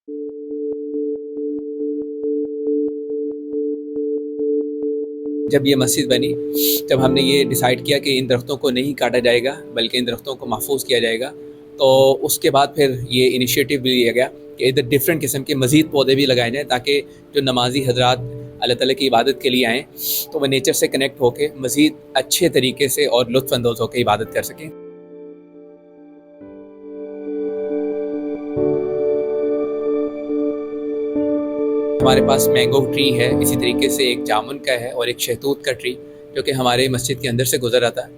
जब ये मस्जिद बनी, जब हमने ये डिसाइड किया कि इन दरख्तों को नहीं काटा जाएगा बल्कि इन दरख्तों को महफूज किया जाएगा, तो उसके बाद फिर ये इनिशिएटिव भी लिया गया कि इधर डिफरेंट किस्म के मज़ीद पौधे भी लगाए जाएँ ताकि जो नमाजी हजरात अल्लाह ताला की इबादत के लिए आएँ तो वह नेचर से कनेक्ट होकर मज़ीद अच्छे तरीके से और लुत्फ़अंदोज़ होकर इबादत कर सकें। हमारे पास मैंगो ट्री है, इसी तरीके से एक जामुन का है और एक शहतूत का ट्री जो कि हमारे मस्जिद के अंदर से गुजर रहा था।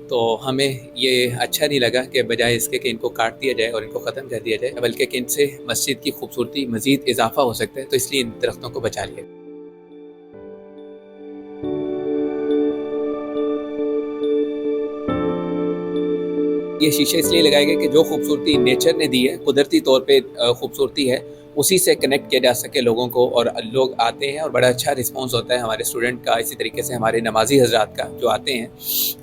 तो हमें ये अच्छा नहीं लगा कि बजाय इसके कि इनको काट दिया जाए और इनको ख़त्म कर दिया जाए, बल्कि कि इनसे मस्जिद की खूबसूरती मज़ीद इजाफा हो सकता है, तो इसलिए इन दरख्तों को बचा लिया। ये शीशे इसलिए लगाए गए कि जो खूबसूरती नेचर ने दी है, कुदरती तौर पे खूबसूरती है, उसी से कनेक्ट किया जा सके लोगों को, और लोग आते हैं और बड़ा अच्छा रिस्पांस होता है हमारे स्टूडेंट का, इसी तरीके से हमारे नमाजी हजरात का जो आते हैं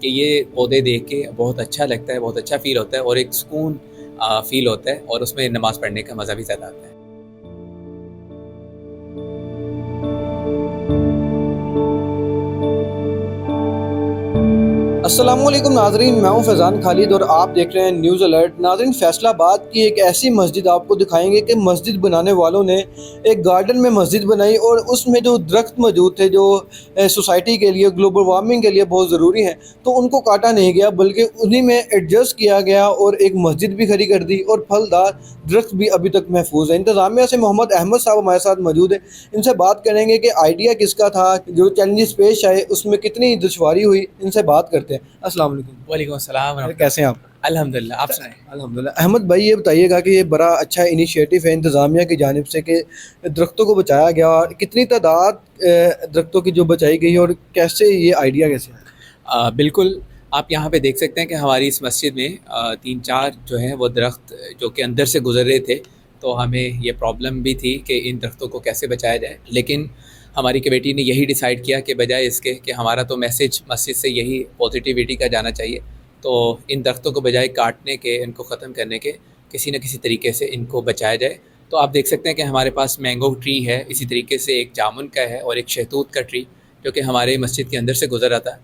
कि ये पौधे देख के बहुत अच्छा लगता है, बहुत अच्छा फ़ील होता है और एक सुकून फ़ील होता है और उसमें नमाज़ पढ़ने का मज़ा भी ज़्यादा आता है। अस्सलामुअलैकुम नाजरीन, मैं हूं फैज़ान खालिद और आप देख रहे हैं न्यूज़ अलर्ट। नाजरीन, फैसलाबाद की एक ऐसी मस्जिद आपको दिखाएंगे कि मस्जिद बनाने वालों ने एक गार्डन में मस्जिद बनाई और उसमें जो दरख्त मौजूद थे जो सोसाइटी के लिए, ग्लोबल वार्मिंग के लिए बहुत ज़रूरी हैं, तो उनको काटा नहीं गया बल्कि उन्हीं में एडजस्ट किया गया और एक मस्जिद भी खड़ी कर दी और फलदार दरख्त भी अभी तक महफूज है। इंतज़ामिया से मोहम्मद अहमद साहब हमारे साथ मौजूद है, इनसे बात करेंगे कि आइडिया किसका था, जो चैलेंजेस पेश आए उसमें कितनी दुश्वारी हुई, इनसे बात करते हैं। अस्सलाम वालेकुम। वालेकुम अस्सलाम। कैसे हैं आप? अल्हम्दुलिल्लाह, आप सुनाएं। अल्हम्दुलिल्लाह। अहमद भाई, ये बताइएगा कि ये बड़ा अच्छा इनिशिएटिव है इंतज़ामिया की जानिब से कि दरख्तों को बचाया गया, और कितनी तादाद दरख्तों की जो बचाई गई और कैसे ये आइडिया कैसे आया? बिल्कुल, आप यहाँ पे देख सकते हैं कि हमारी इस मस्जिद में 3-4 जो हैं वो दरख्त जो कि अंदर से गुजर रहे थे, तो हमें ये प्रॉब्लम भी थी कि इन दरख्तों को कैसे बचाया जाए। लेकिन हमारी कमेटी ने यही डिसाइड किया कि बजाय इसके कि हमारा तो मैसेज मस्जिद से यही पॉजिटिविटी का जाना चाहिए, तो इन दरख्तों को बजाय काटने के, इनको ख़त्म करने के, किसी न किसी तरीके से इनको बचाया जाए। तो आप देख सकते हैं कि हमारे पास मैंगो ट्री है, इसी तरीके से एक जामुन का है और एक शहतूत का ट्री जो कि हमारे मस्जिद के अंदर से गुजर रहा था।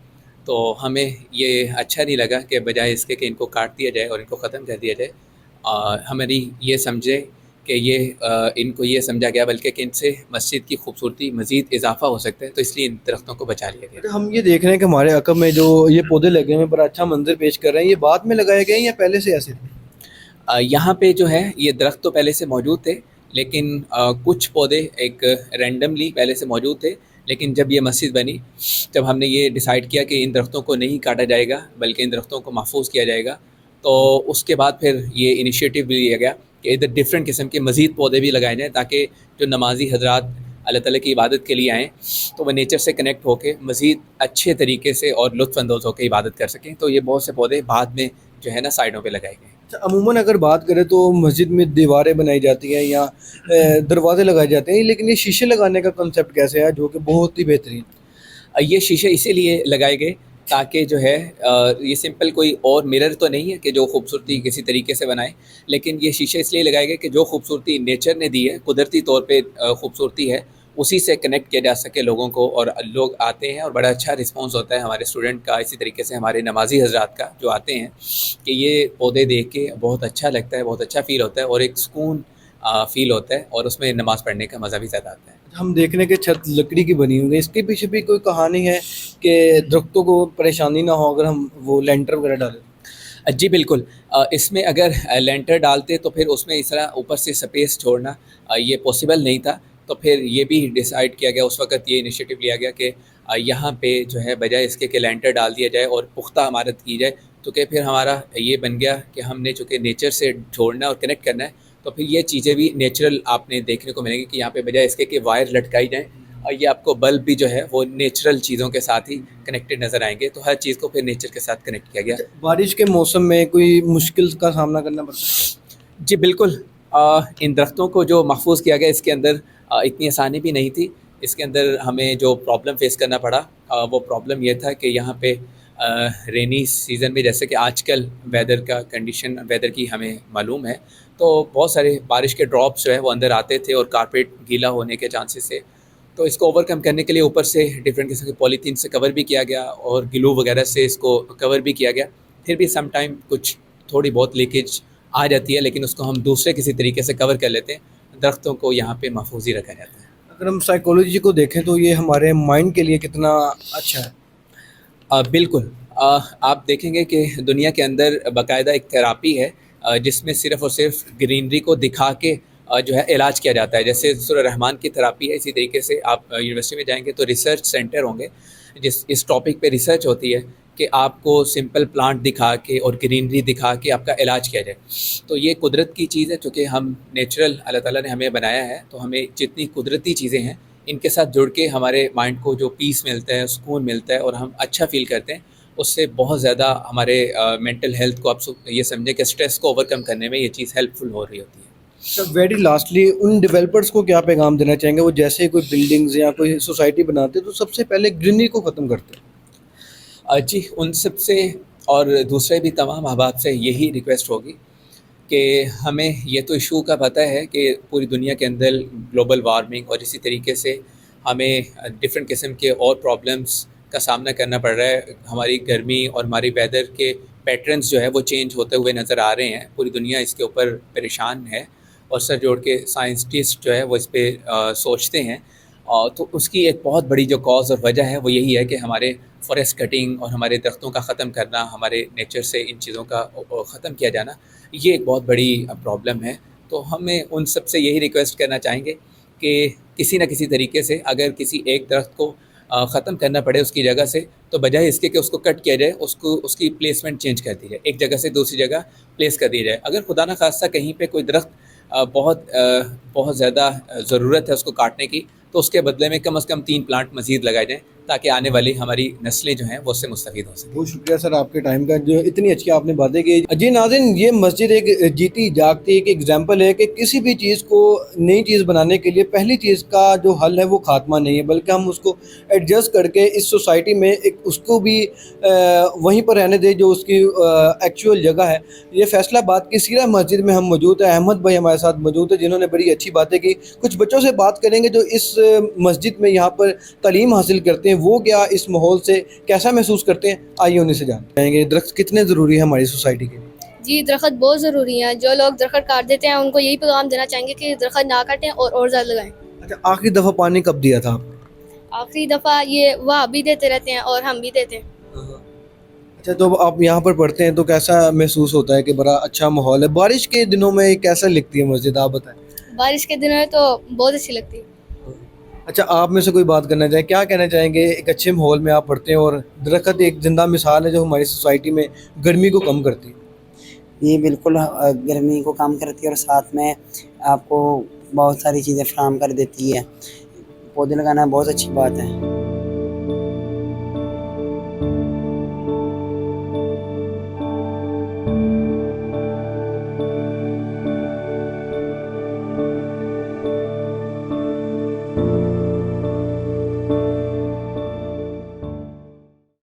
तो हमें ये अच्छा नहीं लगा कि बजाय इसके कि इनको काट दिया जाए और इनको ख़त्म कर दिया जाए, हमारी ये समझे कि ये इनको ये समझा गया बल्कि कि इनसे मस्जिद की खूबसूरती मज़ीद इजाफा हो सकता है, तो इसलिए इन दरख्तों को बचा लिया गया। हम ये देख रहे हैं कि हमारे अकब में जो ये पौधे लगे हुए हैं बड़ा अच्छा मंजर पेश कर रहे हैं, ये बाद में लगाए गए हैं या पहले से ऐसे थे? यहाँ पे जो है ये दरख्त तो पहले से मौजूद थे, लेकिन कुछ पौधे एक रैंडमली पहले से मौजूद थे, लेकिन जब ये मस्जिद बनी, जब हमने ये डिसाइड किया कि इन दरख्तों को नहीं काटा जाएगा बल्कि इन दरख्तों को महफूज किया जाएगा, तो उसके बाद फिर ये इनिशिएटिव भी लिया गया कि इधर डिफरेंट किस्म के मज़ीद पौधे भी लगाए जाएँ ताकि जो नमाजी हजरात अल्लाह ताला की इबादत के लिए आएँ तो वह नेचर से कनेक्ट होकर मज़ीद अच्छे तरीके से और लुत्फ़अंदोज़ होकर इबादत कर सकें। तो ये बहुत से पौधे बाद में जो है ना साइडों पे लगाए गए। अच्छा, अमूमन अगर बात करें तो मस्जिद में दीवारें बनाई जाती हैं या दरवाजे लगाए जाते हैं, लेकिन ये शीशे लगाने का कंसेप्ट कैसे है जो कि बहुत ही बेहतरीन? ये शीशे इसीलिए लगाए गए ताकि जो है ये सिंपल कोई और मिरर तो नहीं है कि जो खूबसूरती किसी तरीके से बनाए, लेकिन ये शीशे इसलिए लगाए गए कि जो खूबसूरती नेचर ने दी है, कुदरती तौर पे खूबसूरती है, उसी से कनेक्ट किया जा सके लोगों को, और लोग आते हैं और बड़ा अच्छा रिस्पांस होता है हमारे स्टूडेंट का, इसी तरीके से हमारे नमाजी हजरात का जो आते हैं कि ये पौधे देख के बहुत अच्छा लगता है, बहुत अच्छा फ़ील होता है और एक सुकून फ़ील होता है और उसमें नमाज़ पढ़ने का मज़ा भी ज़्यादा आता है। हम देख रहे हैं कि छत लकड़ी की बनी हुई है, इसके पीछे भी कोई कहानी है कि दरख्तों को परेशानी ना हो अगर हम वो लेंटर वगैरह डालें? जी बिल्कुल, इसमें अगर लेंटर डालते तो फिर उसमें इस तरह ऊपर से स्पेस छोड़ना ये पॉसिबल नहीं था, तो फिर ये भी डिसाइड किया गया, उस वक़्त ये इनिशिएटिव लिया गया कि यहाँ पे जो है बजाय इसके कि लेंटर डाल दिया जाए और पुख्ता इमारत की जाए, तो कि फिर हमारा ये बन गया कि हमने चूँकि नेचर से जोड़ना और कनेक्ट करना है, तो फिर ये चीज़ें भी नेचुरल आपने देखने को मिलेंगी कि यहाँ पे बजाय इसके कि वायर लटकाई जाएँ, और ये आपको बल्ब भी जो है वो नेचुरल चीज़ों के साथ ही कनेक्टेड नज़र आएंगे, तो हर चीज़ को फिर नेचर के साथ कनेक्ट किया गया। बारिश के मौसम में कोई मुश्किल का सामना करना पड़ता है? जी बिल्कुल, इन दरख्तों को जो महफूज किया गया इसके अंदर इतनी आसानी भी नहीं थी। इसके अंदर हमें जो प्रॉब्लम फेस करना पड़ा वो प्रॉब्लम ये था कि यहाँ पे رینی سیزن میں جیسے کہ آج کل ویدر کی ہمیں معلوم ہے، تو بہت سارے بارش کے ڈراپس جو ہے وہ اندر آتے تھے اور کارپیٹ گیلا ہونے کے چانسز تھے. تو اس کو اوور کم کرنے کے لیے اوپر سے ڈفرینٹ قسم کے پولیتھین سے کور بھی کیا گیا اور گلو وغیرہ سے اس کو کور بھی کیا گیا. پھر بھی سم ٹائم کچھ تھوڑی بہت لیکیج آ جاتی ہے، لیکن اس کو ہم دوسرے کسی طریقے سے کور کر لیتے ہیں. درختوں کو یہاں پہ محفوظ ہی رکھا جاتا ہے. اگر ہم سائیکولوجی کو دیکھیں تو یہ ہمارے مائنڈ کے لیے کتنا اچھا ہے. بالکل. آپ دیکھیں گے کہ دنیا کے اندر باقاعدہ ایک تھراپی ہے جس میں صرف اور صرف گرینری کو دکھا کے جو ہے علاج کیا جاتا ہے. جیسے سورہ رحمان کی تھراپی ہے، اسی طریقے سے آپ یونیورسٹی میں جائیں گے تو ریسرچ سینٹر ہوں گے اس ٹاپک پہ ریسرچ ہوتی ہے کہ آپ کو سمپل پلانٹ دکھا کے اور گرینری دکھا کے آپ کا علاج کیا جائے. تو یہ قدرت کی چیز ہے، چونکہ ہم نیچرل اللہ تعالیٰ نے ہمیں بنایا ہے، تو ہمیں جتنی قدرتی چیزیں ہیں ان کے ساتھ جڑ کے ہمارے مائنڈ کو جو پیس ملتا ہے، سکون ملتا ہے اور ہم اچھا فیل کرتے ہیں، اس سے بہت زیادہ ہمارے مینٹل ہیلتھ کو آپ یہ سمجھیں کہ اسٹریس کو اوور کم کرنے میں یہ چیز ہیلپ فل ہو رہی ہوتی ہے. ویری لاسٹلی ان ڈیولپرز کو کیا پیغام دینا چاہیں گے، وہ جیسے کوئی بلڈنگز یا کوئی سوسائٹی بناتے تو سب سے پہلے گرینری کو ختم کرتے؟ جی، ان سب سے اور دوسرے بھی تمام احباب سے یہی ریکویسٹ ہوگی کہ ہمیں یہ تو ایشو کا پتہ ہے کہ پوری دنیا کے اندر گلوبل وارمنگ اور اسی طریقے سے ہمیں ڈفرینٹ قسم کے اور پرابلمس کا سامنا کرنا پڑ رہا ہے. ہماری گرمی اور ہماری ویدر کے پیٹرنز جو ہے وہ چینج ہوتے ہوئے نظر آ رہے ہیں. پوری دنیا اس کے اوپر پریشان ہے اور سر جوڑ کے سائنسٹسٹ جو ہے وہ اس پہ سوچتے ہیں. تو اس کی ایک بہت بڑی جو کاز اور وجہ ہے وہ یہی ہے کہ ہمارے فارسٹ کٹنگ اور ہمارے درختوں کا ختم کرنا، ہمارے نیچر سے ان چیزوں کا ختم کیا جانا، یہ ایک بہت بڑی پرابلم ہے. تو ہمیں ان سب سے یہی ریکویسٹ کرنا چاہیں گے کہ کسی نہ کسی طریقے سے اگر کسی ایک درخت کو ختم کرنا پڑے اس کی جگہ سے، تو بجائے اس کے کہ اس کو کٹ کیا جائے، اس کی پلیسمنٹ چینج کر دی جائے، ایک جگہ سے دوسری جگہ پلیس کر دی جائے. اگر خدا نہ خواستہ کہیں پہ کوئی درخت بہت زیادہ ضرورت ہے اس کو کاٹنے کی، تو اس کے بدلے میں کم از کم 3 پلانٹ مزید لگائے جائیں تاکہ آنے والی ہماری نسلیں جو ہیں وہ اس سے مستفید ہو سکیں. بہت شکریہ سر آپ کے ٹائم کا، جو اتنی اچھی آپ نے باتیں کی. جی ناظرین، یہ مسجد ایک جیتی جاگتی ایک ایگزامپل ہے کہ کسی بھی چیز کو نئی چیز بنانے کے لیے پہلی چیز کا جو حل ہے وہ خاتمہ نہیں ہے، بلکہ ہم اس کو ایڈجسٹ کر کے اس سوسائٹی میں اس کو بھی وہیں پر رہنے دیں جو اس کی ایکچوئل جگہ ہے. یہ فیصلہ آباد کی سیرہ مسجد میں ہم موجود ہیں. احمد بھائی ہمارے ساتھ موجود ہیں جنہوں نے بڑی اچھی باتیں کی. کچھ بچوں سے بات کریں گے جو اس مسجد میں یہاں پر تعلیم حاصل کرتے ہیں، وہ کیا اس ماحول سے کیسا محسوس کرتے ہیں، آئیے انہیں سے جانیں گے. درخت کتنے ضروری ہے ہماری سوسائٹی کے لیے؟ جی، درخت بہت ضروری ہیں. جو لوگ درخت کاٹ دیتے ہیں ان کو یہی پیغام دینا چاہیں گے کہ درخت نہ کاٹیں اور زیادہ لگائیں. اچھا، آخری دفعہ پانی کب دیا تھا آپ نے؟ آخری دفعہ یہ وہ بھی دیتے رہتے ہیں اور ہم بھی دیتے ہیں. اچھا، تو آپ یہاں پر پڑھتے ہیں تو کیسا محسوس ہوتا ہے کہ بڑا اچھا ماحول ہے؟ بارش کے دنوں میں کیسا لگتی ہے مسجد، آپ بتائیں. بارش کے دنوں میں تو بہت اچھی لگتی ہے. اچھا، آپ میں سے کوئی بات کرنا چاہیں، کیا کہنا چاہیں گے؟ ایک اچھے ماحول میں آپ پڑھتے ہیں اور درخت ایک زندہ مثال ہے جو ہماری سوسائٹی میں گرمی کو کم کرتی ہے. یہ بالکل گرمی کو کم کرتی ہے اور ساتھ میں آپ کو بہت ساری چیزیں فراہم کر دیتی ہے. پودے لگانا بہت اچھی بات ہے.